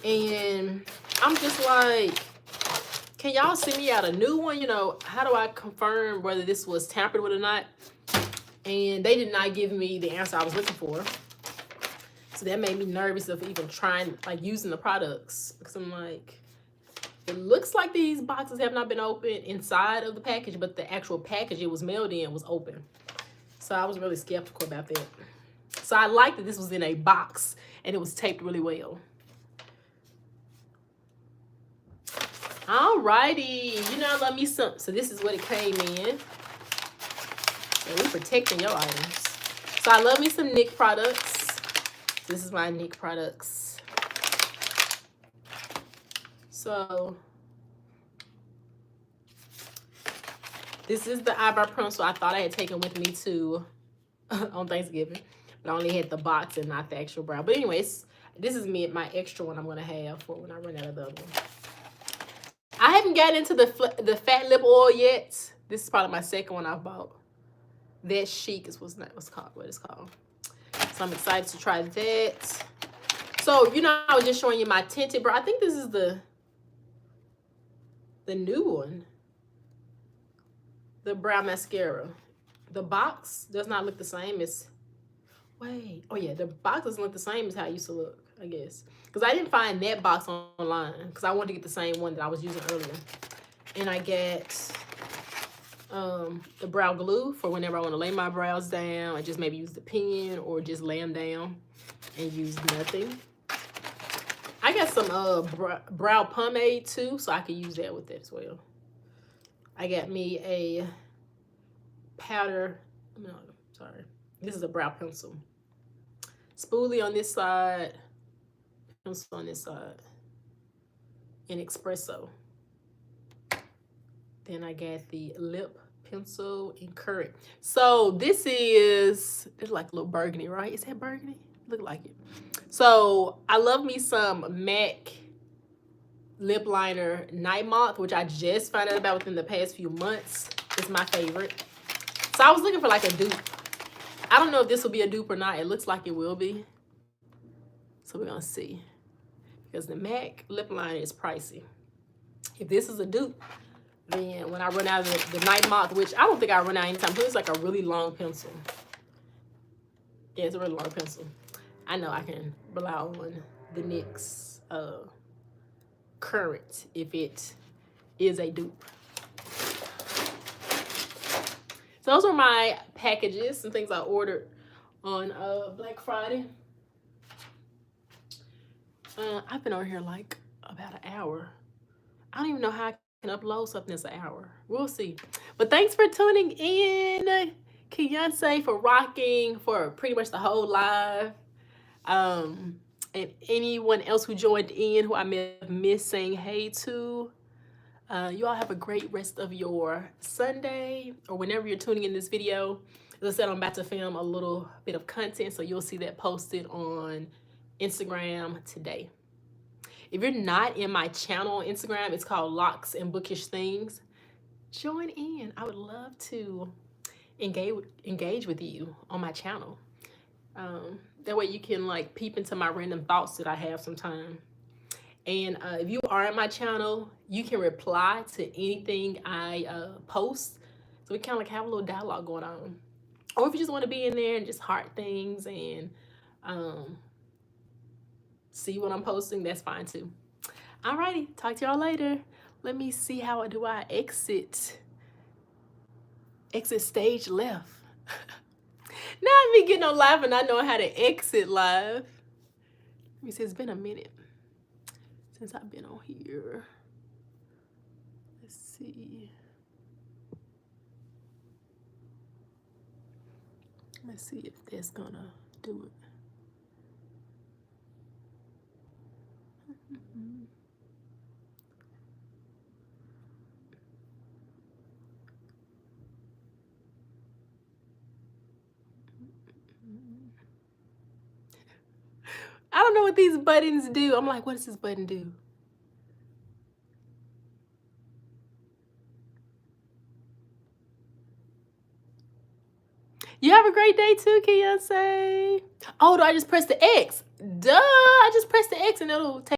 And I'm just like, can y'all send me out a new one? You know, how do I confirm whether this was tampered with or not? And they did not give me the answer I was looking for. So that made me nervous of even trying, like, using the products. Because I'm like, it looks like these boxes have not been opened inside of the package, but the actual package it was mailed in was open. So I was really skeptical about that. So I like that this was in a box and it was taped really well. Alrighty, you know I love me some. So this is what it came in. And we're protecting your items. So I love me some NYX products. This is my NYX products. So this is the eyebrow pencil I thought I had taken with me to on Thanksgiving, but I only had the box and not the actual brow. But anyways, this is my extra one I'm gonna have for when I run out of the other one. I haven't gotten into the fat lip oil yet. This is probably my second one I've bought. That Chic is what it's called. So I'm excited to try that. So, you know, I was just showing you my tinted brow. I think this is the new one. The brow mascara. The box does not look the same as, wait, oh yeah, the box doesn't look the same as how it used to look, I guess. Because I didn't find that box online because I wanted to get the same one that I was using earlier. And I get the brow glue for whenever I want to lay my brows down. I just maybe use the pen or just lay them down and use nothing. I got some brow pomade too, so I can use that with that as well. I got me a powder, no, sorry. This is a brow pencil. Spoolie on this side, pencil on this side, and espresso. Then I got the lip pencil in currant. So this is, it's like a little burgundy, right? Is that burgundy? Look like it. So I love me some MAC lip liner Night Moth, which I just found out about within the past few months. It's my favorite. So I was looking for like a dupe. I don't know if this will be a dupe or not. It looks like it will be. So we're gonna see. Because the MAC lip liner is pricey. If this is a dupe, then when I run out of the Night Moth, which I don't think I run out anytime, because it's like a really long pencil. Yeah, it's a really long pencil. I know I can rely on the NYX Current if it is a dupe. So those are my packages, some things I ordered on Black Friday. I've been over here like about an hour. I don't even know how I can upload something that's an hour. We'll see. But thanks for tuning in. Beyonce for rocking for pretty much the whole live. And anyone else who joined in who I may have missed saying hey to. You all have a great rest of your Sunday or whenever you're tuning in this video. As I said, I'm about to film a little bit of content, so you'll see that posted on Instagram today. If you're not in my channel on Instagram, it's called Locs and Bookish Things. Join in. I would love to engage with you on my channel. That way you can like peep into my random thoughts that I have sometime. And if you are on my channel, you can reply to anything I post. So we kind of like have a little dialogue going on. Or if you just want to be in there and just heart things and see what I'm posting, that's fine too. Alrighty, talk to y'all later. Let me see how I exit stage left. Now I be getting on live and I know how to exit live. Let me see, it's been a minute since I've been on here. Let's see. Let's see if that's gonna do it. I don't know what these buttons do. I'm like, what does this button do? You have a great day too, Beyonce. Oh, do I just press the X? Duh, I just press the X and it'll take